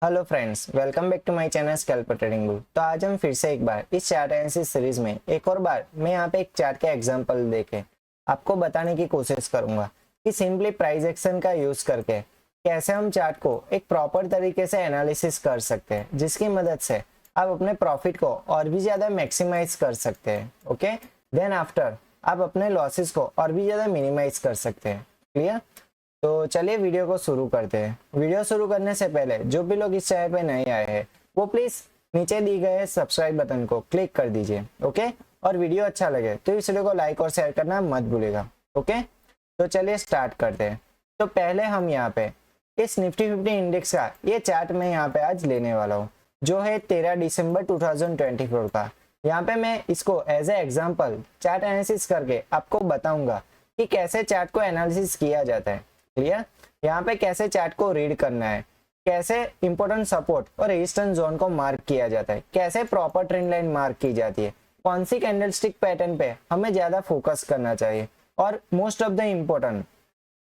Hello friends, welcome back to my channel scalper trading bull. तो आज हम फिर से एक बार इस चार्ट एनालिसिस सीरीज में एक और बार मैं यहाँ पे एक चार्ट का एग्जांपल देके आपको बताने की कोशिश करूंगा कि सिंपली प्राइस एक्शन का यूज करके कैसे हम चार्ट को एक प्रॉपर तरीके से एनालिसिस कर सकते हैं, जिसकी मदद से आप अपने प्रॉफिट को और भी ज्यादा मैक्सिमाइज कर सकते हैं। ओके, देन आफ्टर आप अपने लॉसेस को और भी ज्यादा मिनिमाइज कर सकते हैं। क्लियर? तो चलिए वीडियो को शुरू करते हैं। वीडियो शुरू करने से पहले जो भी लोग इस चैनल पे नए आए हैं वो प्लीज नीचे दी गए सब्सक्राइब बटन को क्लिक कर दीजिए। ओके, और वीडियो अच्छा लगे तो इस वीडियो को लाइक और शेयर करना मत भूलिएगा। ओके, तो चलिए स्टार्ट करते हैं। तो पहले हम यहाँ पे इस निफ्टी 50 इंडेक्स का ये चार्ट में यहाँ पे आज लेने वाला हूँ, जो है 13 दिसंबर 2024 का। यहाँ पे मैं इसको as a example chart analysis करके आपको बताऊंगा कि कैसे चार्ट को एनालिसिस किया जाता है। क्लियर? यहाँ पे कैसे चार्ट को रीड करना है, कैसे इंपॉर्टेंट सपोर्ट और रेजिस्टेंस जोन को मार्क किया जाता है, कैसे प्रॉपर ट्रेंड लाइन मार्क की जाती है, कौन सी कैंडलस्टिक पैटर्न पे हमें ज्यादा फोकस करना चाहिए, और मोस्ट ऑफ द इम्पोर्टेंट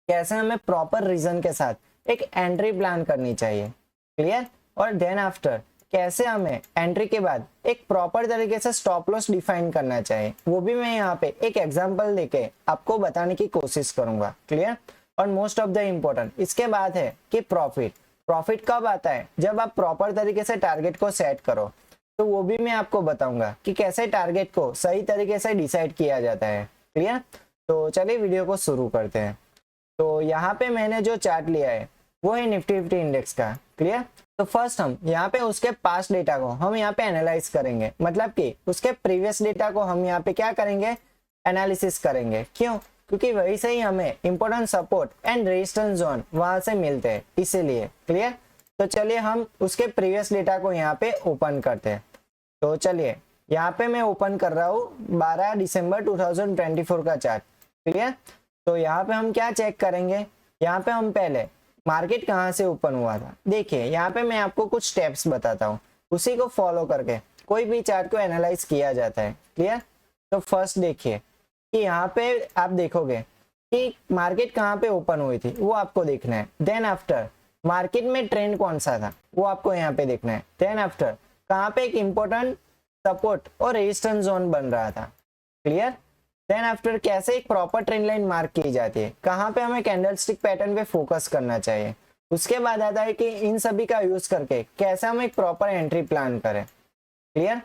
कैसे हमें प्रॉपर रीजन के साथ एक एंट्री प्लान करनी चाहिए। क्लियर? और देन आफ्टर कैसे हमें एंट्री के बाद एक प्रॉपर तरीके से स्टॉप लॉस डिफाइन करना चाहिए, वो भी मैं यहाँ पे एक एग्जांपल देके आपको बताने की कोशिश करूंगा। क्लियर? और मोस्ट ऑफ द इम्पोर्टेंट इसके बाद है कि प्रॉफिट कब आता है, जब आप प्रॉपर तरीके से टारगेट को सेट करो। तो वो भी मैं आपको बताऊंगा कि कैसे टारगेट को सही तरीके से डिसाइड किया जाता है। क्लियर? तो चलिए वीडियो को शुरू करते हैं। तो यहाँ पे मैंने जो चार्ट लिया है वो है निफ्टी 50 इंडेक्स का। क्लियर? तो फर्स्ट हम यहाँ पे उसके पास्ट डेटा को हम यहाँ पे एनालाइज करेंगे, मतलब कि उसके प्रीवियस डेटा को हम यहाँ पे क्या करेंगे, एनालिसिस करेंगे। क्यों? क्योंकि वही से ही हमें important support and resistance zone वहां से मिलते हैं, इसीलिए। क्लियर? तो चलिए हम उसके प्रीवियस डेटा को यहाँ पे ओपन करते हैं। तो चलिए यहाँ पे मैं ओपन कर रहा हूँ 12 दिसंबर 2024 का चार्ट। क्लियर? तो यहाँ पे हम क्या चेक करेंगे, यहाँ पे हम पहले मार्केट कहाँ से ओपन हुआ था। देखिए यहाँ पे मैं आपको कुछ स्टेप्स बताता हूँ, उसी को फॉलो करके कोई भी चार्ट को एनालाइज किया जाता है। क्लियर? तो फर्स्ट देखिए कि यहाँ पे आप देखोगे कि मार्केट कहाँ पे ओपन हुई थी, वो आपको देखना है। देन आफ्टर मार्केट में ट्रेंड कौन सा था, वो आपको यहाँ पे देखना है। देन आफ्टर कहाँ पे एक इंपॉर्टेंट सपोर्ट और रेजिस्टेंस जोन बन रहा था। क्लियर? देन आफ्टर कैसे एक प्रॉपर ट्रेंड लाइन मार्क की जाती है, कहाँ पे हमें कैंडलस्टिक पैटर्न पे फोकस करना चाहिए। उसके बाद आता है कि इन सभी का यूज करके कैसे हम एक प्रॉपर एंट्री प्लान करें। क्लियर?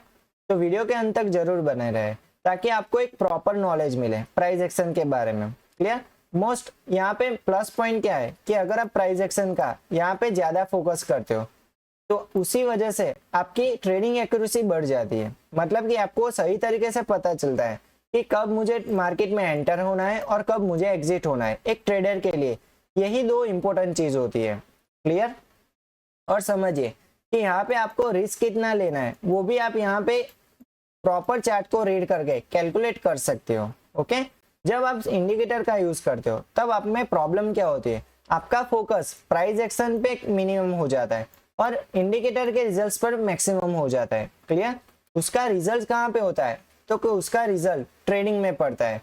तो वीडियो के अंत तक जरूर बने रहे ताकि आपको एक प्रॉपर नॉलेज मिले प्राइस एक्शन के बारे में। क्लियर? मोस्ट यहाँ पे प्लस पॉइंट क्या है कि अगर आप प्राइस एक्शन का यहाँ पे ज्यादा फोकस करते हो तो उसी वजह से आपकी ट्रेडिंग एक्यूरेसी बढ़ जाती है। मतलब कि आपको सही तरीके से पता चलता है कि कब मुझे मार्केट में एंटर होना है और कब मुझे एग्जिट होना है। एक ट्रेडर के लिए यही दो इंपॉर्टेंट चीज होती है। क्लियर? और समझिए कि यहाँ पे आपको रिस्क कितना लेना है वो भी आप यहाँ पे प्रॉपर चार्ट को रीड करके कैलकुलेट कर सकते हो। ओके, जब आप इंडिकेटर का यूज करते हो तब आप में प्रॉब्लम क्या होती है, आपका फोकस प्राइस एक्शन पे मिनिमम हो जाता है और इंडिकेटर के रिजल्ट्स पर मैक्सिमम हो जाता है। क्लियर? उसका रिजल्ट कहाँ पे होता है, तो उसका रिजल्ट ट्रेडिंग में पड़ता है।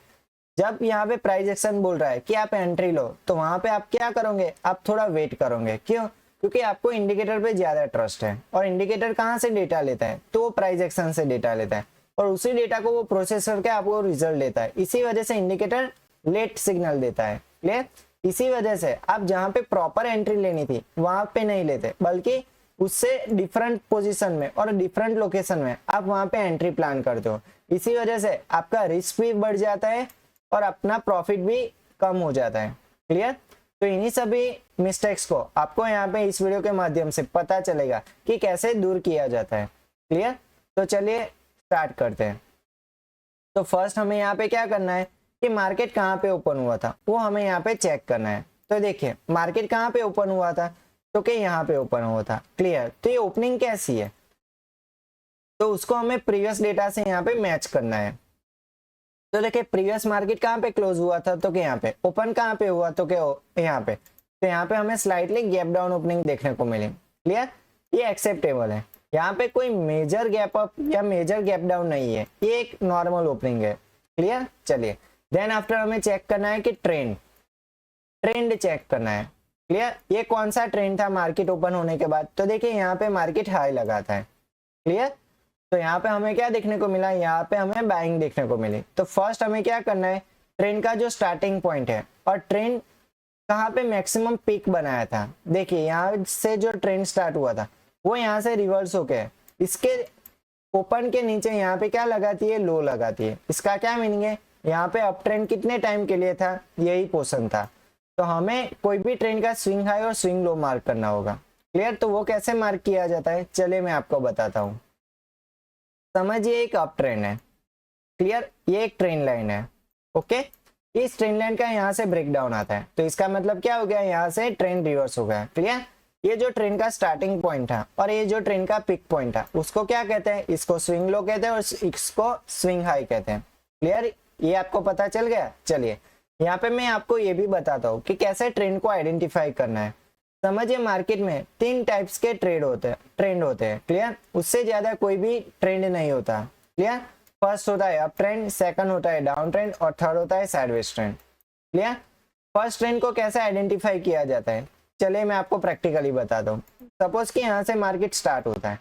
जब यहाँ पे प्राइस एक्शन बोल रहा है कि आप एंट्री लो, तो वहां पे आप क्या करोगे, आप थोड़ा वेट करोगे। क्यों? क्योंकि आपको इंडिकेटर पे ज्यादा ट्रस्ट है और इंडिकेटर कहाँ से डेटा लेता है, तो वो प्राइस एक्शन से डेटा लेता है और उसी डेटा को वो प्रोसेस करके आपको रिजल्ट देता है। इसी वजह से इंडिकेटर लेट सिग्नल देता है। क्लियर? इसी वजह से आप जहाँ पे प्रॉपर एंट्री लेनी थी वहां पे नहीं लेते, बल्कि उससे डिफरेंट पोजीशन में और डिफरेंट लोकेशन में आप वहां पे एंट्री प्लान करते हो। इसी वजह से आपका रिस्क भी बढ़ जाता है और अपना प्रॉफिट भी कम हो जाता है। क्लियर? तो इन्हीं सभी मिस्टेक्स को आपको यहाँ पे इस वीडियो के माध्यम से पता चलेगा कि कैसे दूर किया जाता है। क्लियर? तो चलिए स्टार्ट करते हैं। तो फर्स्ट हमें यहाँ पे क्या करना है कि मार्केट कहाँ पे ओपन हुआ था वो हमें यहाँ पे चेक करना है। तो देखिए मार्केट कहाँ पे ओपन हुआ था, तो कि यहाँ पे ओपन हुआ था। क्लियर? तो ये ओपनिंग कैसी है, तो उसको हमें प्रीवियस डेटा से यहाँ पे मैच करना है। तो देखिए प्रीवियस मार्केट कहाँ पे क्लोज हुआ था, तो कि यहाँ पे ओपन कहाँ पे हुआ, तो कि यहाँ पे। तो यहाँ पे हमें स्लाइटली गैप डाउन ओपनिंग देखने को मिली। क्लियर? ये एक्सेप्टेबल है, यहाँ पे कोई मेजर गैप अप या मेजर गैप डाउन नहीं है, ये एक नॉर्मल ओपनिंग है। क्लियर? चलिए देन आफ्टर हमें चेक करना है कि ट्रेंड चेक करना है। क्लियर। ये कौन सा ट्रेंड था मार्केट ओपन होने के बाद, तो देखिए यहाँ पे मार्केट हाई लगाता है। क्लियर। तो यहाँ पे हमें क्या देखने को मिला, यहाँ पे हमें बाइंग देखने को मिली। तो फर्स्ट हमें क्या करना है, ट्रेंड का जो स्टार्टिंग पॉइंट है और ट्रेंड कहाँ पे मैक्सिमम पीक बनाया था, देखिए यहाँ से जो ट्रेंड स्टार्ट हुआ था वो यहाँ से रिवर्स होके इसके ओपन के नीचे यहाँ पे क्या लगाती है, लो लगाती है। इसका क्या मीनिंग है, यहाँ पे अप ट्रेंड कितने टाइम के लिए था, यही पोर्शन था। तो हमें कोई भी ट्रेंड का स्विंग हाई और स्विंग लो मार्क करना होगा। क्लियर। तो वो कैसे मार्क किया जाता है, चलिए मैं आपको बताता हूँ। समझिए एक अप ट्रेंड है। क्लियर। ये एक ट्रेंड लाइन है। ओके। इस ट्रेंड लाइन का यहाँ से ब्रेक डाउन आता है, तो इसका मतलब क्या हो गया, यहाँ से ट्रेंड रिवर्स हो गया। क्लियर। ये जो ट्रेंड का स्टार्टिंग पॉइंट था और ये जो ट्रेंड का पिक पॉइंट था उसको क्या कहते हैं, इसको स्विंग लो कहते हैं और इसको स्विंग हाई कहते हैं। क्लियर। ये आपको पता चल गया। चलिए यहाँ पे मैं आपको ये भी बताता हूँ कि कैसे ट्रेंड को आइडेंटिफाई करना है। समझिए मार्केट में 3 टाइप्स के ट्रेंड होते हैं। क्लियर। उससे ज्यादा कोई भी ट्रेंड नहीं होता। क्लियर। फर्स्ट होता है अप ट्रेंड, सेकंड होता है डाउन ट्रेंड और थर्ड होता है sideways trend. Clear. First trend को कैसे आइडेंटिफाई किया जाता है, चलिए मैं आपको प्रैक्टिकली बताता हूँ। सपोज कि यहाँ से मार्केट स्टार्ट होता है,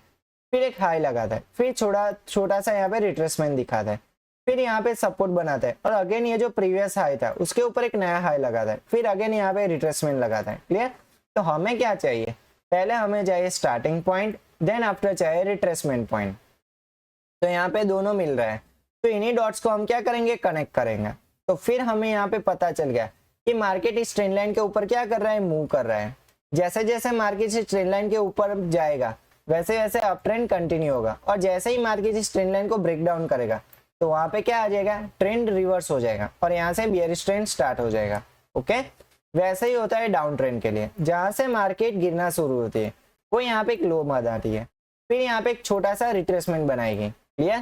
फिर एक हाई लगाता है, फिर छोटा सा यहाँ पे रिट्रेसमेंट दिखाता है, फिर यहाँ पे सपोर्ट बनाता है और अगेन ये जो प्रीवियस हाई था उसके ऊपर एक नया हाई लगाता है, फिर अगेन यहाँ पे रिट्रेसमेंट लगाता है। क्लियर। तो हमें क्या चाहिए, पहले हमें चाहिए स्टार्टिंग पॉइंट, देन आफ्टर चाहिए रिट्रेसमेंट पॉइंट। तो यहाँ पे दोनों मिल रहा है, तो इन्हीं डॉट्स को हम क्या करेंगे, कनेक्ट करेंगे। तो फिर हमें यहाँ पे पता चल गया कि मार्केट इस ट्रेंड लाइन के ऊपर क्या कर रहा है, मूव कर रहा है। जैसे जैसे मार्केट इस ट्रेंड लाइन के ऊपर जाएगा वैसे वैसे अप ट्रेंड कंटिन्यू होगा, और जैसे ही मार्केट इस ट्रेंड लाइन को ब्रेक डाउन करेगा तो वहां पे क्या आ जाएगा, ट्रेंड रिवर्स हो जाएगा और यहाँ से बियरिश ट्रेंड स्टार्ट हो जाएगा। ओके। वैसे ही होता है डाउन ट्रेंड के लिए, जहां से मार्केट गिरना शुरू होती है वो यहाँ पे एक लो बनाती है, फिर यहाँ पे एक छोटा सा रिट्रेसमेंट बनाएगी। क्लियर।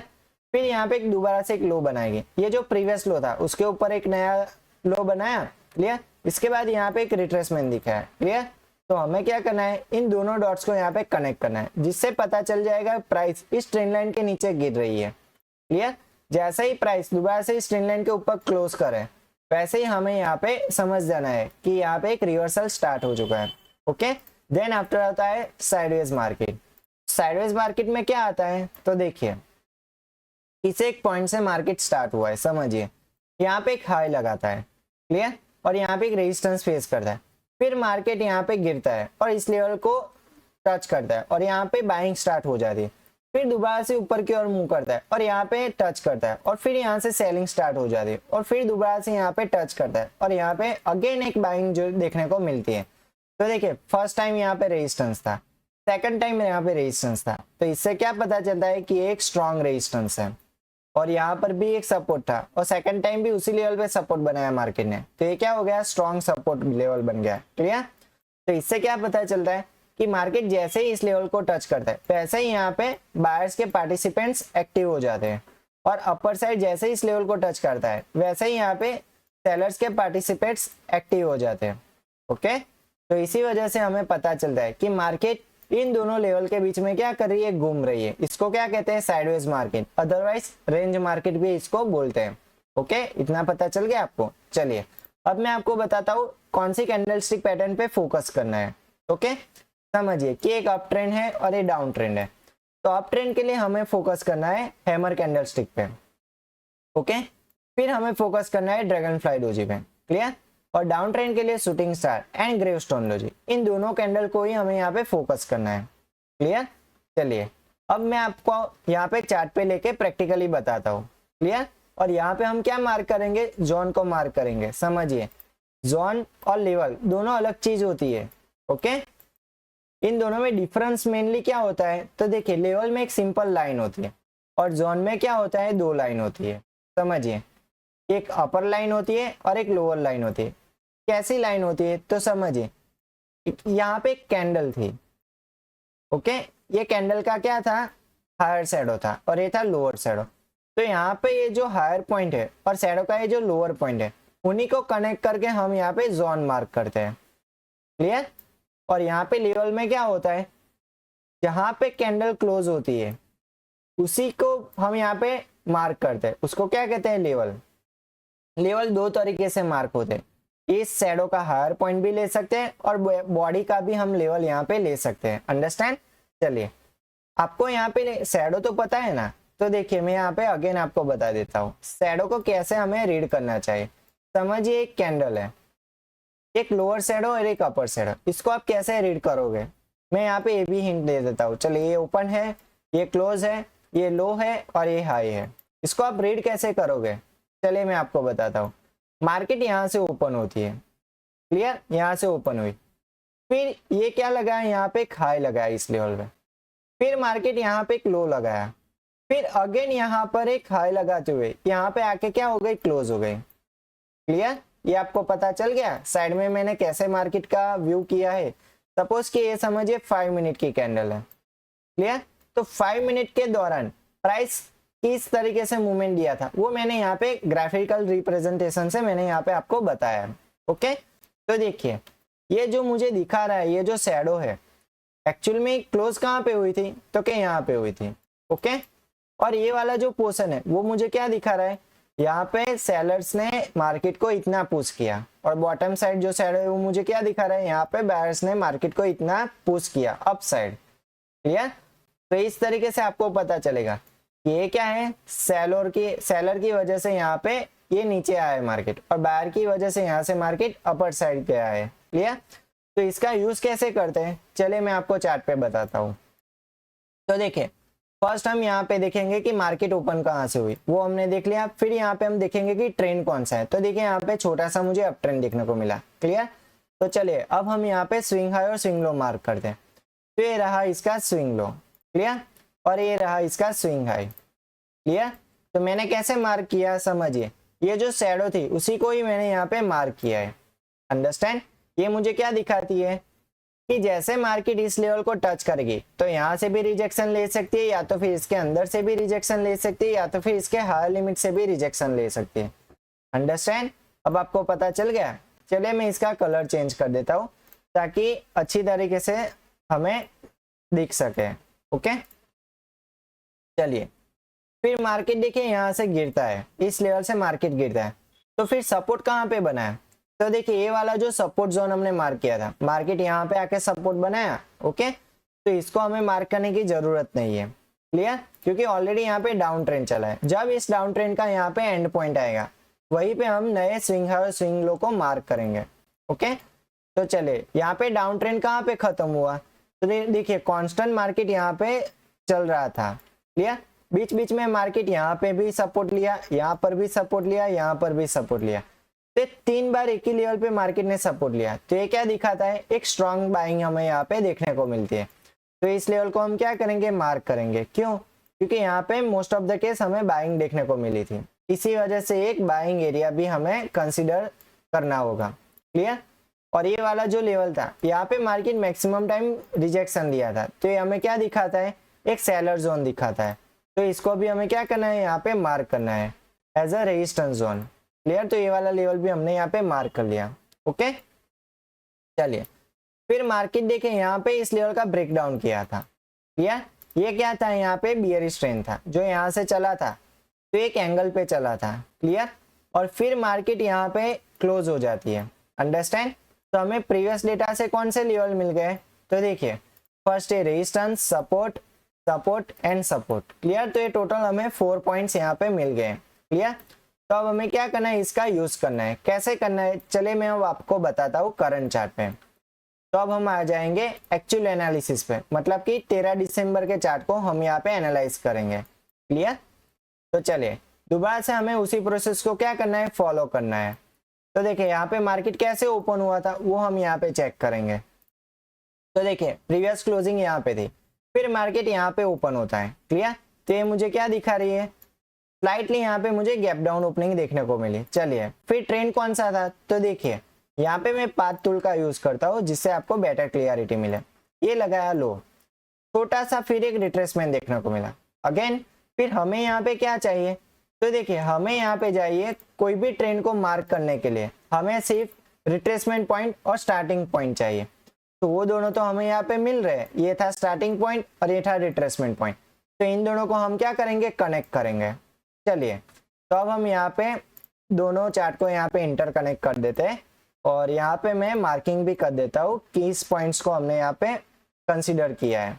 फिर यहाँ पे एक दोबारा से एक लो बनाएगी, ये जो प्रीवियस लो था उसके ऊपर एक नया लो बनाया। क्लियर। इसके बाद यहाँ पे एक रिट्रेसमेंट दिखा है। क्लियर। तो हमें क्या करना है, इन दोनों डॉट्स को यहाँ पे कनेक्ट करना है, जिससे पता चल जाएगा प्राइस इस ट्रेंड लाइन के नीचे गिर रही है। क्लियर। जैसे ही प्राइस दोबारा से इस ट्रेंड लाइन के ऊपर क्लोज करे वैसे ही हमें यहाँ पे समझ जाना है कि यहाँ पे एक रिवर्सल स्टार्ट हो चुका है। ओके। देन आफ्टर आता है साइडवेज मार्केट। साइडवेज मार्केट में क्या आता है, तो देखिए इसे एक पॉइंट से मार्केट स्टार्ट हुआ है, समझिए यहाँ पे एक हाई लगाता है। क्लियर। और यहाँ पे एक रेजिस्टेंस फेस करता है, फिर मार्केट यहाँ पे गिरता है और इस लेवल को टच करता है और यहाँ पे बाइंग स्टार्ट हो जाती है, फिर दोबारा से ऊपर की ओर मूव करता है और यहाँ पे टच करता है और फिर यहाँ से सेलिंग स्टार्ट हो जाती है और फिर दोबारा से यहाँ पे टच करता है और यहाँ पे अगेन एक बाइंग जो देखने को मिलती है। तो देखिए फर्स्ट टाइम यहाँ पे रेजिस्टेंस था, सेकंड टाइम यहाँ पे रेजिस्टेंस था, तो इससे क्या पता चलता है कि एक स्ट्रॉन्ग रेजिस्टेंस है। और यहाँ पर भी एक सपोर्ट था और सेकंड टाइम भी उसी लेवल पे सपोर्ट बनाया मार्केट ने, तो ये क्या हो गया, स्ट्रॉन्ग सपोर्ट लेवल बन गया। क्लियर। तो इससे क्या पता चलता है कि मार्केट जैसे ही इस लेवल को टच करता है वैसे ही यहाँ पे बायर्स के पार्टिसिपेंट्स एक्टिव हो जाते हैं, और अपर साइड जैसे ही इस लेवल को टच करता है वैसे ही यहाँ पे सेलर्स के पार्टिसिपेंट्स एक्टिव हो जाते हैं। ओके। तो इसी वजह से हमें पता चलता है कि मार्केट इन दोनों लेवल के बीच में क्या कर रही है, घूम रही है। इसको क्या कहते हैं, sideways market, otherwise range market भी इसको बोलते हैं। ओके। इतना पता चल गया आपको। चलिए अब मैं आपको बताता हूँ कौन सी कैंडलस्टिक पैटर्न पे फोकस करना है। ओके। समझिए कि एक अप ट्रेंड है और एक डाउन ट्रेंड है, तो अप ट्रेंड के लिए हमें फोकस करना है हैमर कैंडलस्टिक पे। ओके। फिर हमें फोकस करना है ड्रैगन फ्लाई डोजी पे। क्लियर। और डाउन ट्रेंड के लिए shooting star and gravestone doji, इन दोनों कैंडल को ही हमें यहाँ पे फोकस करना है। क्लियर। चलिए अब मैं आपको यहाँ पे चार्ट पे लेके प्रैक्टिकली बताता हूँ। क्लियर। और यहाँ पे हम क्या मार्क करेंगे, जोन को मार्क करेंगे। समझिए जोन और लेवल दोनों अलग चीज होती है। ओके। इन दोनों में डिफरेंस मेनली क्या होता है, तो देखिए लेवल में एक सिंपल लाइन होती है और जोन में क्या होता है, 2 लाइन होती है। समझिए एक अपर लाइन होती है और एक लोअर लाइन होती है। कैसी लाइन होती है, तो समझिए यहाँ पे एक कैंडल थी। ओके। ये कैंडल का क्या था, हायर शैडो था और ये था लोअर शैडो। तो यहाँ पे ये जो हायर पॉइंट है और शैडो का ये जो लोअर पॉइंट है उन्हीं को कनेक्ट करके हम यहाँ पे जोन मार्क करते हैं। क्लियर। और यहाँ पे लेवल में क्या होता है, जहां पे कैंडल क्लोज होती है उसी को हम यहाँ पे मार्क करते हैं, उसको क्या कहते हैं, लेवल। लेवल 2 तरीके से मार्क होते हैं, इस शैडो का हायर पॉइंट भी ले सकते हैं और बॉडी का भी हम लेवल यहाँ पे ले सकते हैं। अंडरस्टैंड। चलिए, आपको यहाँ पे शैडो तो पता है ना, तो देखिए मैं यहाँ पे अगेन आपको बता देता हूँ शैडो को कैसे हमें रीड करना चाहिए। समझिए एक कैंडल है, एक लोअर शैडो और एक अपर शैडो, इसको आप कैसे रीड करोगे, मैं यहाँ पे ये भी हिंट दे देता हूँ। चलिए, ये ओपन है, ये क्लोज है, ये लो है और ये हाई है, इसको आप रीड कैसे करोगे, चलिए मैं आपको बताता हूँ। मार्केट यहाँ से ओपन होती है, क्लियर, यहाँ से ओपन हुई, फिर ये क्या लगा है, यहाँ पे एक हाई लगाया इस लेवल पे, फिर मार्केट यहाँ पे एक लो लगाया, फिर अगेन यहाँ पर एक हाई लगाते हुए यहाँ पे आके क्या हो गई, क्लोज हो गई। क्लियर, ये आपको पता चल गया साइड में मैंने कैसे मार्केट का व्यू किया है। सपोज कि ये समझिए 5 मिनट की कैंडल है। क्लियर, तो 5 मिनट के दौरान प्राइस किस तरीके से मूवमेंट दिया था वो मैंने यहाँ पे ग्राफिकल रिप्रेजेंटेशन से मैंने यहाँ पे आपको बताया। ओके, तो देखिए ये जो मुझे दिखा रहा है, ये जो शैडो है एक्चुअल में क्लोज कहाँ पे हुई थी, तो क्या यहाँ पे हुई थी। ओके, और ये वाला जो पोर्शन है वो मुझे क्या दिखा रहा है, यहाँ पे सेलर्स ने मार्केट को इतना पुश किया, और बॉटम साइड जो साइड है वो मुझे क्या दिखा रहा है, यहाँ पे बायर्स ने मार्केट को इतना पुश किया अप साइड। क्लियर, तो इस तरीके से आपको पता चलेगा कि ये क्या है, सेलर की वजह से यहाँ पे ये नीचे आया है मार्केट, और बायर की वजह से यहाँ से मार्केट अपर साइड पे आया है। क्लियर, तो इसका यूज कैसे करते हैं, चलिए मैं आपको चार्ट पे बताता हूँ। तो देखिए, फर्स्ट हम यहाँ पे देखेंगे कि मार्केट ओपन कहाँ से हुई, वो हमने देख लिया। फिर यहाँ पे हम देखेंगे कि ट्रेंड कौन सा है, तो देखिए यहाँ पे छोटा सा मुझे अप ट्रेंड देखने को मिला। क्लियर, तो चलिए अब हम यहाँ पे स्विंग हाई और स्विंग लो मार्क करते हैं। तो ये रहा इसका स्विंग लो, क्लियर, और ये रहा इसका स्विंग हाई। क्लियर, तो मैंने कैसे मार्क किया, समझिए ये जो शैडो थी उसी को ही मैंने यहाँ पे मार्क किया है। अंडरस्टैंड, ये मुझे क्या दिखाती है कि जैसे मार्केट इस लेवल को टच करेगी तो यहाँ से भी रिजेक्शन ले सकती है, या तो फिर इसके अंदर से भी रिजेक्शन ले सकती है, या तो फिर इसके हायर लिमिट से भी रिजेक्शन ले सकती है। अंडरस्टैंड, अब आपको पता चल गया। चलिए मैं इसका कलर चेंज कर देता हूँ ताकि अच्छी तरीके से हमें दिख सके। ओके, चलिए फिर मार्केट देखिए यहाँ से गिरता है, इस लेवल से मार्केट गिरता है, तो फिर सपोर्ट कहाँ पे बना है, तो देखिए ये वाला जो सपोर्ट जोन हमने मार्क किया था, मार्केट यहाँ पे आके सपोर्ट बनाया। ओके, तो इसको हमें मार्क करने की जरूरत नहीं है। क्लियर, क्योंकि ऑलरेडी यहाँ पे डाउन ट्रेंड चला है। जब इस डाउन ट्रेंड का यहाँ पे एंड पॉइंट आएगा वहीं पे हम नए स्विंग हाई और स्विंग लो को मार्क करेंगे। ओके, तो चलिए यहाँ पे डाउन ट्रेंड कहाँ पे खत्म हुआ, तो देखिए कांस्टेंट मार्केट यहाँ पे चल रहा था। क्लियर, बीच बीच में मार्केट यहाँ पे भी सपोर्ट लिया, यहाँ पर भी सपोर्ट लिया, यहाँ पर भी सपोर्ट लिया, तो 3 बार एक ही लेवल पे मार्केट ने सपोर्ट लिया। तो ये क्या दिखाता है, एक स्ट्रॉन्ग बाइंग हमें यहाँ पे देखने को मिलती है। तो इस लेवल को हम क्या करेंगे, मार्क करेंगे। क्यों, क्योंकि यहाँ पे मोस्ट ऑफ द केस हमें बाइंग देखने को मिली थी, इसी वजह से एक बाइंग एरिया भी हमें कंसिडर करना होगा। क्लियर, और ये वाला जो लेवल था यहाँ पे मार्केट मैक्सिमम टाइम रिजेक्शन दिया था, तो ये हमें क्या दिखाता है, एक सेलर जोन दिखाता है। तो इसको भी हमें क्या करना है, यहाँ पे मार्क करना है as a resistance zone. Clear, तो ये वाला लेवल भी हमने यहाँ पे मार्क कर लिया। ओके, चलिए फिर मार्केट देखें, यहाँ पे इस लेवल का ब्रेकडाउन किया था। क्लियर, ये क्या था, यहाँ पे बियरिश ट्रेंड था जो यहाँ से चला था, तो एक एंगल पे चला था। क्लियर, और फिर मार्केट यहाँ पे क्लोज हो जाती है। अंडरस्टैंड, तो हमें प्रीवियस डेटा से कौन से लेवल मिल गए, तो देखिए फर्स्ट है resistance, support, support and support. Clear, तो ये टोटल हमें 4 पॉइंट्स यहाँ पे मिल गए। क्लियर, तो अब हमें क्या करना है, इसका यूज करना है। कैसे करना है, चलिए मैं अब आपको बताता हूँ करंट चार्ट पे। तो अब हम आ जाएंगे एक्चुअल एनालिसिस पे, मतलब कि 13 दिसंबर के चार्ट को हम यहाँ पे एनालाइज करेंगे। क्लियर, तो चलिए दोबारा से हमें उसी प्रोसेस को क्या करना है, फॉलो करना है। तो देखिए यहाँ पे मार्केट कैसे ओपन हुआ था वो हम यहाँ पे चेक करेंगे। तो देखिए प्रीवियस क्लोजिंग यहाँ पे थी, फिर मार्केट यहाँ पे ओपन होता है। क्लियर, तो ये मुझे क्या दिखा रही है, स्लाइटली यहाँ पे मुझे गैप डाउन ओपनिंग देखने को मिली। चलिए फिर ट्रेंड कौन सा था, तो देखिए यहाँ पे मैं पाथ टूल का यूज करता हूँ जिससे आपको बेटर क्लियरिटी मिले। ये लगाया लो, छोटा सा फिर एक रिट्रेसमेंट देखने को मिला। अगेन फिर हमें यहाँ पे क्या चाहिए, तो देखिए हमें यहाँ पे चाहिए कोई भी ट्रेंड को मार्क करने के लिए हमें सिर्फ रिट्रेसमेंट पॉइंट और स्टार्टिंग पॉइंट चाहिए। तो वो दोनों तो हमें यहाँ पे मिल रहे हैं, ये था स्टार्टिंग पॉइंट और ये था रिट्रेसमेंट पॉइंट। तो इन दोनों को हम क्या करेंगे, कनेक्ट करेंगे। चलिए तो अब हम यहाँ पे दोनों चार्ट को यहाँ पे इंटर कनेक्ट कर देते हैं। और यहाँ पे मैं मार्किंग भी कर देता हूँ कि इस पॉइंट्स को हमने यहाँ पे कंसीडर किया है।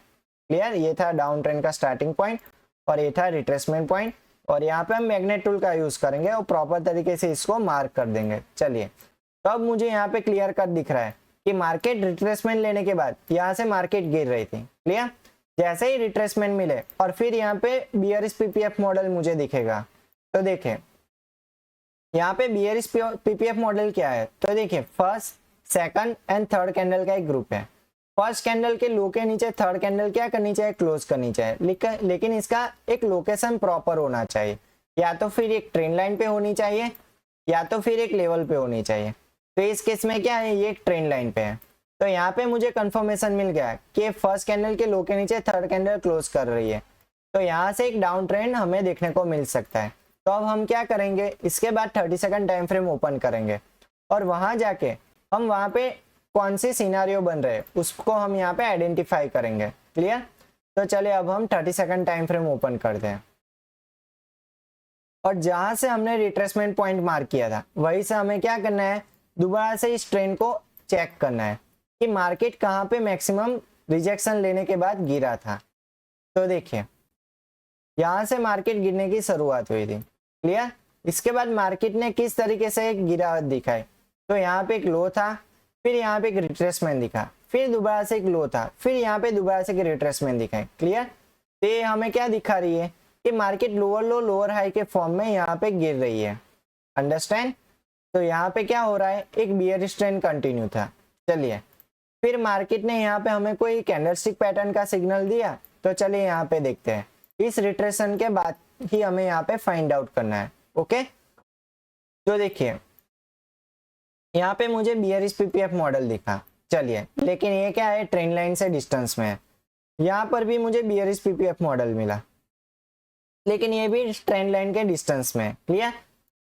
क्लियर, ये था डाउन ट्रेंड का स्टार्टिंग पॉइंट और ये था रिट्रेसमेंट पॉइंट, और यहाँ पे हम मैग्नेट टूल का यूज करेंगे और प्रॉपर तरीके से इसको मार्क कर देंगे। चलिए, तो अब मुझे यहाँ पे क्लियर कट दिख रहा है कि मार्केट रिट्रेसमेंट लेने के बाद यहाँ से मार्केट गिर रही थी। क्लियर, जैसे ही रिट्रेसमेंट मिले और फिर यहाँ पे बियरिश पीपीएफ मॉडल मुझे दिखेगा। तो देखिए यहाँ पे बियरिश पीपीएफ मॉडल क्या है, तो देखिए first, second and third candle का एक ग्रुप है। फर्स्ट कैंडल के लो के नीचे थर्ड कैंडल क्या करनी चाहिए, क्लोज करनी चाहिए, लेकिन इसका एक लोकेशन प्रॉपर होना चाहिए, या तो फिर एक ट्रेंड लाइन पे होनी चाहिए या तो फिर एक लेवल पे होनी चाहिए। तो इस केस में क्या है, ये एक ट्रेंड लाइन पे है। तो यहाँ पे मुझे कंफर्मेशन मिल गया कि फर्स्ट कैंडल के लो के नीचे थर्ड कैंडल क्लोज कर रही है, तो यहाँ से एक डाउन ट्रेंड हमें देखने को मिल सकता है। तो अब हम क्या करेंगे, इसके बाद 30 सेकंड टाइम फ्रेम ओपन करेंगे और वहां जाके हम वहां पे कौन सी सिनारियो बन रहे हैं उसको हम यहाँ पे आइडेंटिफाई करेंगे। क्लियर, तो चलिए अब हम 30 सेकंड टाइम फ्रेम ओपन करते हैं और जहां से हमने रिट्रेसमेंट पॉइंट मार्क किया था वहीं से हमें क्या करना है, दोबारा से इस ट्रेंड को चेक करना है कि मार्केट कहाँ पे मैक्सिमम रिजेक्शन लेने के बाद गिरा था। तो देखिए यहाँ से मार्केट गिरने की शुरुआत हुई थी। क्लियर, इसके बाद मार्केट ने किस तरीके से एक गिरावट दिखाई, तो यहाँ पे एक लो था, फिर यहाँ पे एक रिट्रेसमेंट दिखा, फिर दोबारा से एक लो था, फिर यहाँ पे दोबारा से एक रिट्रेसमेंट दिखाई। क्लियर, तो ये हमें क्या दिखा रही है कि मार्केट लोअर लो लोअर हाई के फॉर्म में यहाँ पे गिर रही है। अंडरस्टैंड, तो यहाँ पे क्या हो रहा है, एक बियरिश ट्रेंड कंटिन्यू था। चलिए, फिर मार्केट ने यहाँ पे हमें कोई कैंडलस्टिक पैटर्न का सिग्नल दिया, तो चलिए यहाँ पे देखते हैं। इस रिट्रेशन के बाद ही हमें यहाँ पे फाइंड आउट करना है। ओके, तो देखिए यहाँ पे मुझे बियरिश पीपीएफ मॉडल दिखा, चलिए, लेकिन ये क्या है, ट्रेंड लाइन से डिस्टेंस में है। यहाँ पर भी मुझे बियरिश पीपीएफ मॉडल मिला, लेकिन ये भी ट्रेंड लाइन के डिस्टेंस में है। क्लियर,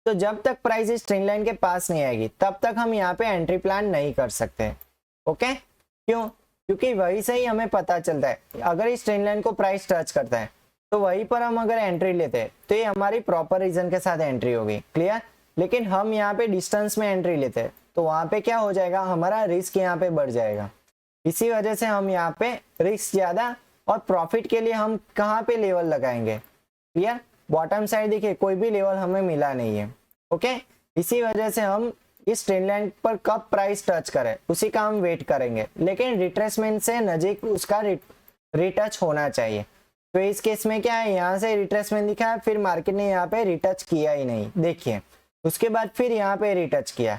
तो जब तक प्राइस इस ट्रेंड लाइन के पास नहीं आएगी तब तक हम यहाँ पे एंट्री प्लान नहीं कर सकते। ओके, क्यों, क्योंकि वही से ही हमें पता चलता है अगर इस ट्रेंड लाइन को प्राइस टच करता है तो वहीं पर हम अगर एंट्री लेते हैं तो ये हमारी प्रॉपर रीजन के साथ एंट्री होगी। क्लियर, लेकिन हम यहाँ पे डिस्टेंस में एंट्री लेते हैं तो वहां पे क्या हो जाएगा, हमारा रिस्क यहाँ पे बढ़ जाएगा। इसी वजह से हम यहाँ पे रिस्क ज्यादा और प्रॉफिट के लिए हम कहाँ पे लेवल लगाएंगे। क्लियर, बॉटम साइड देखिए कोई भी लेवल हमें मिला नहीं है। ओके, इसी वजह से हम इस ट्रेंड लाइन पर कब प्राइस टच करे उसी का हम वेट करेंगे, लेकिन रिट्रेसमेंट से नजीक उसका रिटच होना चाहिए। तो इस केस में क्या है, यहाँ से रिट्रेसमेंट दिखा है, फिर मार्केट ने यहाँ पे रिटच किया ही नहीं, देखिए, उसके बाद फिर यहाँ पे रिटच किया।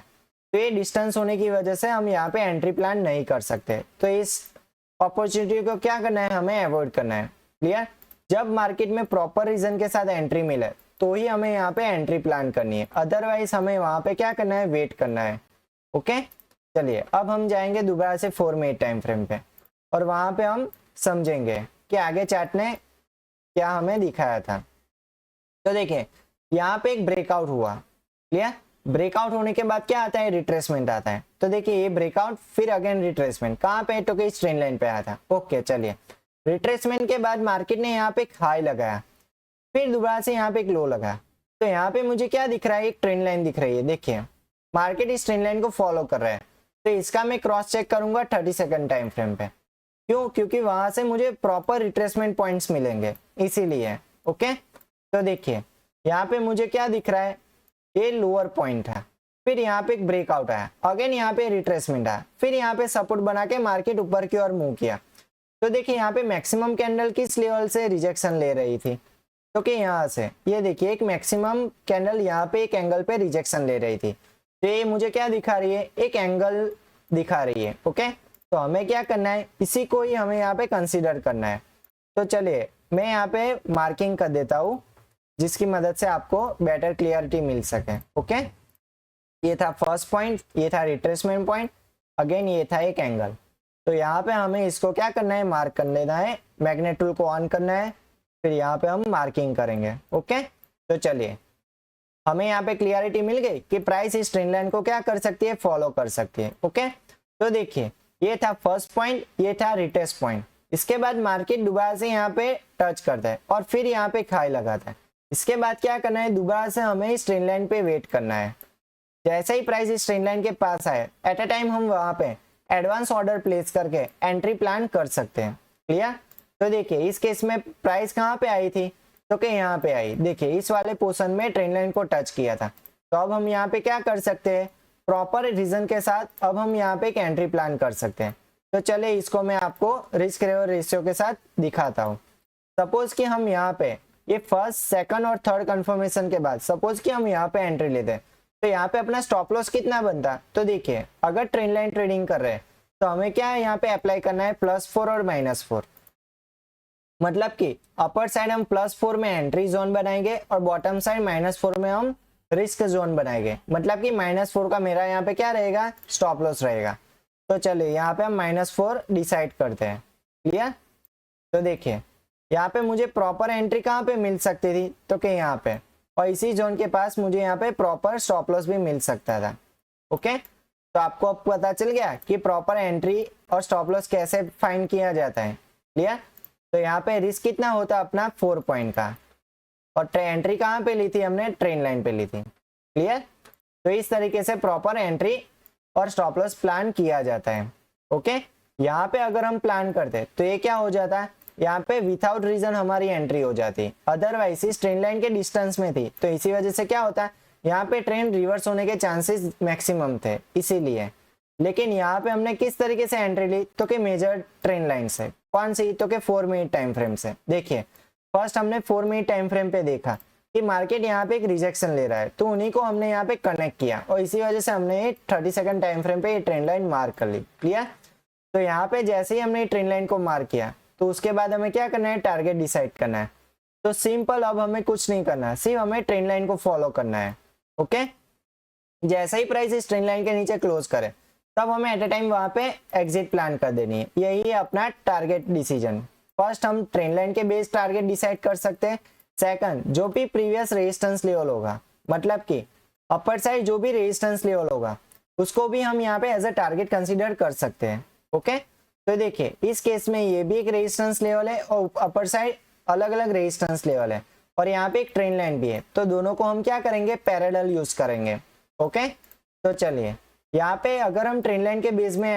तो ये डिस्टेंस होने की वजह से हम यहाँ पे एंट्री प्लान नहीं कर सकते। तो इस अपॉर्चुनिटी को क्या करना है, हमें अवॉइड करना है। क्लियर, जब मार्केट में प्रॉपर रीजन के साथ एंट्री मिले तो ही हमें यहाँ पे एंट्री प्लान करनी है, अदरवाइज हमें वहां पे क्या करना है, वेट करना है। ओके, चलिए अब हम जाएंगे दोबारा से 4 मिनट टाइम फ्रेम पे और वहां पे हम समझेंगे कि आगे चार्ट ने क्या हमें दिखाया था। तो देखिए यहाँ पे एक ब्रेकआउट हुआ। क्लियर, ब्रेकआउट होने के बाद क्या आता है, रिट्रेसमेंट आता है। तो देखिए ये ब्रेकआउट फिर अगेन रिट्रेसमेंट, कहाँ पे, तो इस ट्रेंड लाइन पे आया था। ओके, चलिए, रिट्रेसमेंट के बाद मार्केट ने यहाँ पे एक हाई लगाया, फिर दोबारा से यहाँ पे एक लो लगा। तो यहाँ पे मुझे क्या दिख रहा है, एक ट्रेंड लाइन दिख रही है। देखिए मार्केट इस ट्रेंड लाइन को फॉलो कर रहा है, तो इसका मैं क्रॉस चेक करूंगा 30 सेकंड टाइम फ्रेम पे। क्यों, क्योंकि वहां से मुझे प्रॉपर रिट्रेसमेंट पॉइंट्स मिलेंगे, इसीलिए। ओके, तो देखिए यहाँ पे मुझे क्या दिख रहा है, ये लोअर पॉइंट है, फिर यहाँ पे एक ब्रेकआउट आया, अगेन यहाँ पे रिट्रेसमेंट आया, फिर यहाँ पे सपोर्ट बना के मार्केट ऊपर की ओर मूव किया। तो देखिए यहाँ पे मैक्सिमम कैंडल किस लेवल से रिजेक्शन ले रही थी, तो कि यहाँ से, ये देखिए एक मैक्सिमम कैंडल यहाँ पे एक एंगल पे रिजेक्शन ले रही थी। तो ये मुझे क्या दिखा रही है, एक एंगल दिखा रही है। ओके, तो हमें क्या करना है, इसी को ही हमें यहाँ पे कंसीडर करना है। तो चलिए मैं यहाँ पे मार्किंग कर देता हूँ जिसकी मदद से आपको बेटर क्लियरिटी मिल सके। ओके, ये था फर्स्ट पॉइंट, ये था रिट्रेसमेंट पॉइंट, अगेन ये था एक एंगल। तो यहाँ पे हमें इसको क्या करना है, मार्क कर लेना है, मैग्नेट टूल को ऑन करना है, फिर यहाँ पे हम मार्किंग करेंगे। ओके, तो चलिए हमें यहाँ पे क्लियरिटी मिल गई कि प्राइस इस ट्रेंड लाइन को क्या कर सकती है, फॉलो कर सकती है। ओके, तो देखिए ये था फर्स्ट पॉइंट, ये था रिटेस्ट पॉइंट। इसके बाद मार्केट दोबारा से यहाँ पे टच करता है और फिर यहाँ पे हाई लगाता है। इसके बाद क्या करना है, दोबारा से हमें इस ट्रेंड लाइन पे वेट करना है। जैसे ही प्राइस इस ट्रेंड लाइन के पास आए, एट अ टाइम हम वहां पे एडवांस ऑर्डर प्लेस करके एंट्री प्लान कर सकते हैं। क्लियर? तो देखिए इस केस में प्राइस कहाँ पे आई थी, तो कि यहाँ पे आई, देखिए इस वाले पोर्शन में ट्रेंड लाइन को टच किया था। तो अब हम यहाँ पे क्या कर सकते हैं, प्रॉपर रीजन के साथ अब हम यहाँ पे एक एंट्री प्लान कर सकते हैं। तो चले इसको मैं आपको रिस्क रिवॉर्ड रेशियो के साथ दिखाता हूँ। सपोज कि हम यहाँ पे ये फर्स्ट, सेकंड और थर्ड कंफर्मेशन के बाद सपोज कि हम यहाँ पे एंट्री लेते हैं, तो यहाँ पे अपना स्टॉप लॉस कितना बनता है, तो देखिए अगर ट्रेंड लाइन ट्रेडिंग कर रहे हैं तो हमें क्या है यहाँ पे अप्लाई करना है +4 और -4। मतलब कि अपर साइड हम +4 में एंट्री जोन बनाएंगे और बॉटम साइड -4 में हम रिस्क जोन बनाएंगे। मतलब कि -4 का मेरा यहाँ पे क्या रहेगा, स्टॉप लॉस रहेगा। तो चलिए यहाँ पे हम -4 डिसाइड करते हैं। क्लियर? तो देखिए यहाँ पे मुझे प्रॉपर एंट्री कहाँ पे मिल सकती थी, तो कि यहाँ पे, और इसी जोन के पास मुझे यहाँ पे प्रॉपर स्टॉप लॉस भी मिल सकता था। ओके, तो आपको अब पता चल गया कि प्रॉपर एंट्री और स्टॉप लॉस कैसे फाइंड किया जाता है। क्लियर? तो यहाँ पे रिस्क कितना होता अपना 4 पॉइंट का, और एंट्री कहाँ पे ली थी हमने, ट्रेंड लाइन पे ली थी। क्लियर? तो इस तरीके से प्रॉपर एंट्री और स्टॉप लॉस प्लान किया जाता है। ओके, यहाँ पे अगर हम प्लान करते तो ये क्या हो जाता है, यहाँ पे विदाउट रीजन हमारी एंट्री हो जाती, अदरवाइज इस ट्रेंड लाइन के डिस्टेंस में थी, तो इसी वजह से क्या होता है, यहाँ पे ट्रेंड रिवर्स होने के चांसेस मैक्सिमम थे इसीलिए। लेकिन यहाँ पे हमने किस तरीके से एंट्री ली, तो कि मेजर ट्रेंड लाइन से। कौन सी, तो कि 4 मिनट टाइम फ्रेम से। देखिए फर्स्ट हमने 4 मिनट टाइम फ्रेम पे देखा कि मार्केट यहाँ पे एक रिजेक्शन ले रहा है, तो उन्हीं को हमने यहाँ पे कनेक्ट किया और इसी वजह से हमने 30 सेकंड टाइम फ्रेम पे ये ट्रेंड लाइन मार्क कर ली। क्लियर? तो यहाँ पे जैसे ही हमने ट्रेंड लाइन को मार्क किया तो उसके बाद हमें क्या करना है, टारगेट डिसाइड करना है। तो सिंपल, अब हमें कुछ नहीं करना है, सिर्फ हमें ट्रेंड लाइन को फॉलो करना है। ओके, जैसे ही प्राइस इस ट्रेंड लाइन के नीचे क्लोज करे तब हमें एट अ टाइम वहां पे एग्जिट प्लान कर देनी है। यही है अपना टारगेट डिसीजन। फर्स्ट हम ट्रेंड लाइन के बेस टारगेट डिसाइड कर सकते हैं। सेकंड, जो भी प्रीवियस रेजिस्टेंस लेवल होगा, मतलब कि अपर साइड जो भी रेजिस्टेंस लेवल होगा उसको भी हम यहाँ पे एज अ टारगेट कंसीडर कर सकते हैं। ओके, तो देखिए इस केस में ये भी एक रेजिस्टेंस लेवल है और अपर साइड अलग अलग रेजिस्टेंस लेवल है और यहाँ पे एक ट्रेंड लाइन भी है, तो दोनों को हम क्या करेंगे, पैरेलल यूज करेंगे। ओके, तो चलिए यहाँ पे अगर हम ट्रेंड लाइन के बेस में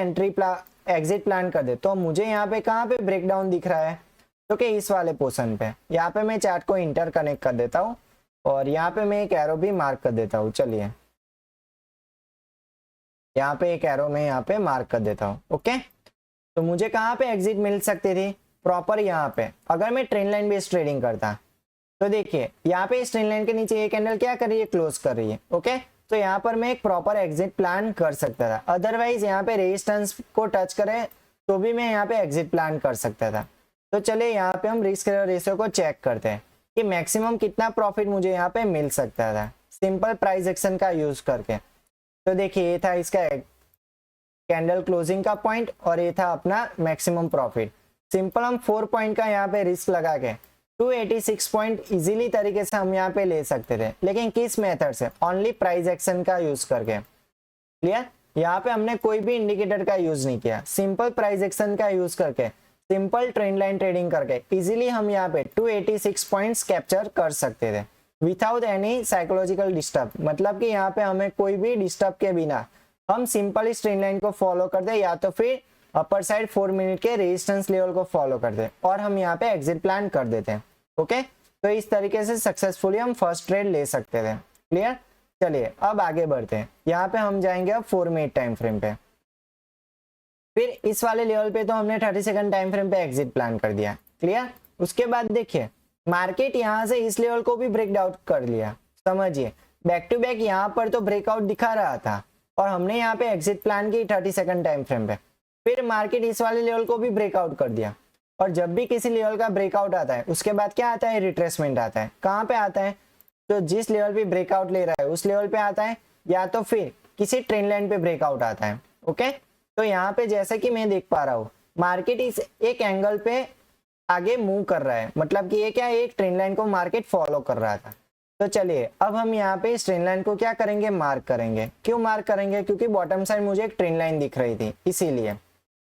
एग्जिट प्लान कर दे तो मुझे यहाँ पे कहाँ पे ब्रेकडाउन दिख रहा है, तो कि इस वाले पोर्शन पे। यहाँ पे मैं चार्ट को इंटर कनेक्ट कर देता हूँ और यहाँ पे मैं एक एरो भी मार्क कर देता हूँ। चलिए यहाँ पे एक एरो में यहाँ पे मार्क कर देता हूँ। ओके, तो मुझे कहाँ पे एग्जिट मिल सकती थी, प्रॉपर यहाँ पे। अगर मैं ट्रेंड लाइन बेस्ड ट्रेडिंग करता तो देखिए यहाँ पे इस ट्रेंड लाइन के नीचे ये कैंडल क्या कर रही है, क्लोज कर रही है। ओके, तो यहाँ पर मैं एक प्रॉपर एग्जिट प्लान कर सकता था। अदरवाइज यहाँ पे रेजिस्टेंस को टच करे तो भी मैं यहाँ पे एग्जिट प्लान कर सकता था। तो चलिए यहाँ पे हम रिस्क रेशियो को चेक करते हैं कि मैक्सिमम कितना प्रॉफिट मुझे यहाँ पे मिल सकता था सिंपल प्राइस एक्शन का यूज करके। तो देखिए ये था इसका कैंडल क्लोजिंग का पॉइंट और ये था अपना मैक्सिमम प्रॉफिट। सिंपल हम 4 पॉइंट का यहाँ पे रिस्क लगा के 286 पॉइंट इजीली तरीके से हम यहाँ पे ले सकते थे, लेकिन किस मेथड से, ओनली प्राइस एक्शन का यूज करके। क्लियर? यहाँ पे हमने कोई भी इंडिकेटर का यूज नहीं किया, सिंपल प्राइस एक्शन का यूज करके, सिंपल ट्रेंड लाइन ट्रेडिंग करके इजीली हम यहाँ पे 286 पॉइंट्स कैप्चर कर सकते थे विदाउट एनी साइकोलॉजिकल डिस्टर्ब। मतलब कि यहाँ पे हमें कोई भी डिस्टर्ब के बिना हम सिंपल इस ट्रेंड लाइन को फॉलो कर दे या तो फिर अपर साइड 4 मिनट के रेजिस्टेंस लेवल को फॉलो कर दे और हम यहाँ पे एग्जिट प्लान कर देते हैं। ओके, तो इस तरीके से सक्सेसफुली हम फर्स्ट ट्रेड ले सकते थे। क्लियर? चलिए अब आगे बढ़ते हैं। यहाँ पे हम जाएंगे अब 4 मिनट टाइम फ्रेम पे। फिर इस वाले लेवल पे तो हमने 30 सेकंड टाइम फ्रेम पे एग्जिट प्लान कर दिया। क्लियर? उसके बाद देखिए मार्केट यहाँ से इस लेवल को भी ब्रेकआउट कर लिया। समझिए बैक टू बैक यहाँ पर तो ब्रेकआउट दिखा रहा था और हमने यहाँ पे एग्जिट प्लान की 30 सेकंड टाइम फ्रेम पे। फिर मार्केट इस वाले लेवल को भी ब्रेकआउट कर दिया और जब भी किसी लेवल का ब्रेकआउट आता है उसके बाद क्या आता है, रिट्रेसमेंट आता है। कहाँ पे आता है, तो जिस लेवल पे ब्रेकआउट ले रहा है उस लेवल पे आता है या तो फिर किसी ट्रेंड लाइन पे ब्रेकआउट आता है। ओके, तो यहाँ पे जैसे कि मैं देख पा रहा हूँ मार्केट इस एक एंगल पे आगे मूव कर रहा है, मतलब कि ये क्या है, एक ट्रेंड लाइन को मार्केट फॉलो कर रहा था। तो चलिए अब हम यहाँ पे इस ट्रेंड लाइन को क्या करेंगे, मार्क करेंगे। क्यों मार्क करेंगे, क्योंकि बॉटम साइड मुझे एक ट्रेंड लाइन दिख रही थी इसीलिए।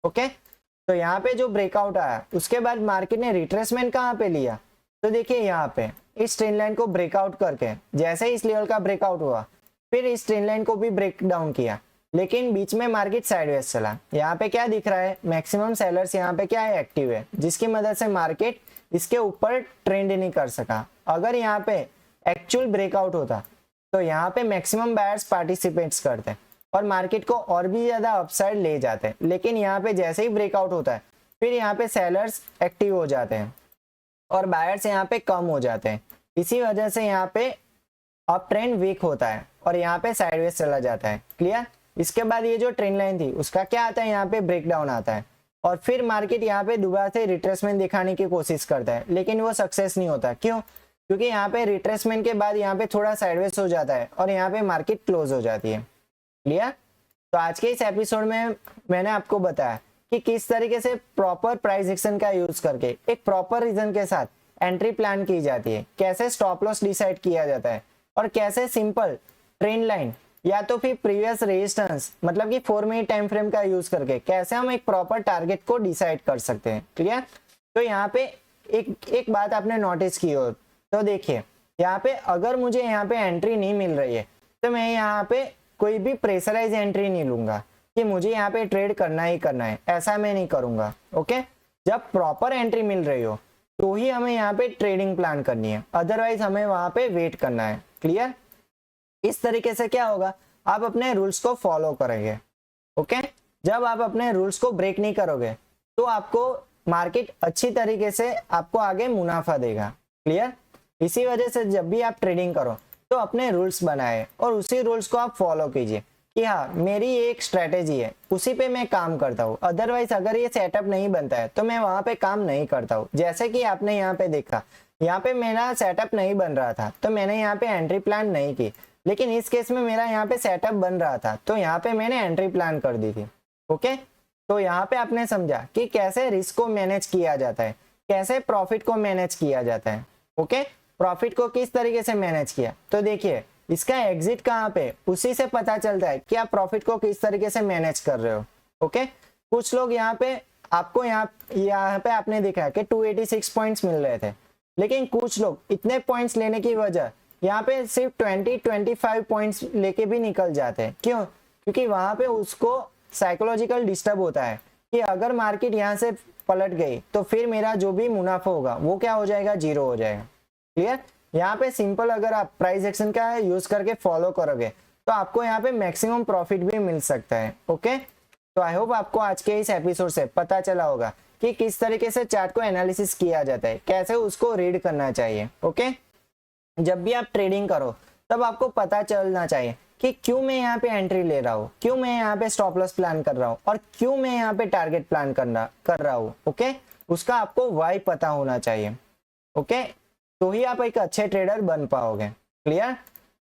ओके, तो यहाँ पे जो ब्रेकआउट आया उसके बाद मार्केट ने रिट्रेसमेंट कहाँ पे लिया, तो देखिए यहाँ पे इस ट्रेंड लाइन को ब्रेकआउट करके जैसे ही इस लेवल का ब्रेकआउट हुआ फिर इस ट्रेंड लाइन को भी ब्रेक डाउन किया, लेकिन बीच में मार्केट साइडवेज चला। यहाँ पे क्या दिख रहा है, मैक्सिमम सेलर्स यहाँ पे क्या है, एक्टिव है, जिसकी मदद से मार्केट इसके ऊपर ट्रेंड नहीं कर सका। अगर यहाँ पे एक्चुअल ब्रेकआउट होता तो यहाँ पे मैक्सिमम बायर्स पार्टिसिपेट्स करते और मार्केट को और भी ज्यादा अपसाइड ले जाते, लेकिन यहाँ पे जैसे ही ब्रेकआउट होता है फिर यहाँ पे सेलर्स एक्टिव हो जाते हैं और बायर्स यहाँ पे कम हो जाते हैं। इसी वजह से यहाँ पे अप ट्रेंड वीक होता है और यहाँ पे साइडवेज चला जाता है। क्लियर। इसके बाद ये जो ट्रेंड लाइन थी उसका क्या आता है, यहाँ पे ब्रेकडाउन आता है और फिर मार्केट यहाँ पे दोबारा से रिट्रेसमेंट दिखाने की कोशिश करता है, लेकिन वो सक्सेस नहीं होता। क्यों? क्योंकि यहाँ पे रिट्रेसमेंट के बाद यहाँ पे थोड़ा साइडवेज हो जाता है और यहाँ पे मार्केट क्लोज हो जाती है। क्लियर। तो आज के इस एपिसोड में मैंने आपको बताया कि किस तरीके से प्रॉपर प्राइस एक्शन का यूज करके एक प्रॉपर रीजन के साथ एंट्री प्लान की जाती है, कैसे स्टॉप लॉस डिसाइड किया जाता है और कैसे सिंपल ट्रेंड लाइन या तो फिर प्रीवियस रेजिस्टेंस मतलब कि 4 मिनट टाइम फ्रेम का यूज करके कैसे हम एक प्रॉपर टारगेट को डिसाइड कर सकते हैं। क्लियर। तो यहाँ पे एक बात आपने नोटिस की हो तो देखिए, यहाँ पे अगर मुझे यहाँ पे एंट्री नहीं मिल रही है तो मैं यहाँ पे कोई भी प्रेशराइज एंट्री नहीं लूंगा कि मुझे यहाँ पे ट्रेड करना ही करना है, ऐसा मैं नहीं करूंगा। ओके। जब प्रॉपर एंट्री मिल रही हो तो ही हमें यहाँ पे ट्रेडिंग प्लान करनी है, अदरवाइज हमें वहां पे वेट करना है। क्लियर। इस तरीके से क्या होगा, आप अपने रूल्स को फॉलो करेंगे। ओके। जब आप अपने रूल्स को ब्रेक नहीं करोगे तो आपको मार्केट अच्छी तरीके से आपको आगे मुनाफा देगा। क्लियर। इसी वजह से जब भी आप ट्रेडिंग करो तो अपने रूल्स बनाए और उसी रूल्स को आप फॉलो कीजिए कि हाँ मेरी एक स्ट्रेटेजी है, उसी पे मैं काम करता हूँ। अदरवाइज अगर ये सेटअप नहीं बनता है तो मैं वहां पे काम नहीं करता हूँ। जैसे कि आपने यहाँ पे देखा, यहाँ पे मेरा सेटअप नहीं बन रहा था तो मैंने यहाँ पे एंट्री प्लान नहीं की, लेकिन इस केस में मेरा यहाँ पे सेटअप बन रहा था तो यहाँ पे मैंने एंट्री प्लान कर दी थी। ओके। तो यहाँ पे आपने समझा कि कैसे रिस्क को मैनेज किया जाता है, कैसे प्रॉफिट को मैनेज किया जाता है। ओके। प्रॉफिट को किस तरीके से मैनेज किया, तो देखिए इसका एग्जिट कहाँ पे, उसी से पता चलता है कि आप प्रॉफिट को किस तरीके से मैनेज कर रहे हो। ओके। कुछ लोग यहाँ पे आपको यहाँ पे आपने देखा है कि 286 पॉइंट्स मिल रहे थे, लेकिन कुछ लोग इतने पॉइंट्स लेने की वजह यहाँ पे सिर्फ 20-25 पॉइंट्स लेके भी निकल जाते हैं। क्यों? क्योंकि वहां पे उसको साइकोलॉजिकल डिस्टर्ब होता है कि अगर मार्केट यहाँ से पलट गई तो फिर मेरा जो भी मुनाफा होगा वो क्या हो जाएगा, जीरो हो जाएगा। क्लियर। यहाँ पे सिंपल अगर आप प्राइस एक्शन का यूज करके फॉलो करोगे तो आपको यहाँ पे मैक्सिमम प्रॉफिट भी मिल सकता है। ओके। तो आई होप आपको आज के इस एपिसोड से पता चला होगा कि किस तरीके से चार्ट को एनालिसिस किया जाता है, कैसे उसको रीड करना चाहिए। ओके। जब भी आप ट्रेडिंग करो तब आपको पता चलना चाहिए कि क्यों मैं यहाँ पे एंट्री ले रहा हूँ, क्यों मैं यहाँ पे स्टॉप लॉस प्लान कर रहा हूँ और क्यों मैं यहाँ पे टारगेट प्लान कर रहा हूँ। ओके। उसका आपको वाई पता होना चाहिए। ओके। तो ही आप एक अच्छे ट्रेडर बन पाओगे। क्लियर।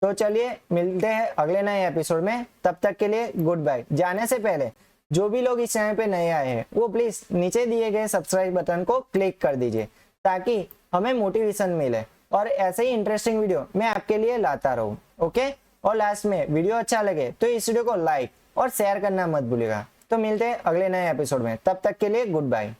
तो चलिए मिलते हैं अगले नए एपिसोड में, तब तक के लिए गुड बाय। जाने से पहले जो भी लोग इस चैनल पे नए आए हैं वो प्लीज नीचे दिए गए सब्सक्राइब बटन को क्लिक कर दीजिए ताकि हमें मोटिवेशन मिले और ऐसे ही इंटरेस्टिंग वीडियो मैं आपके लिए लाता रहूं। ओके। और लास्ट में वीडियो अच्छा लगे तो इस वीडियो को लाइक और शेयर करना मत भूलिएगा। तो मिलते हैं अगले नए एपिसोड में, तब तक के लिए गुड बाय।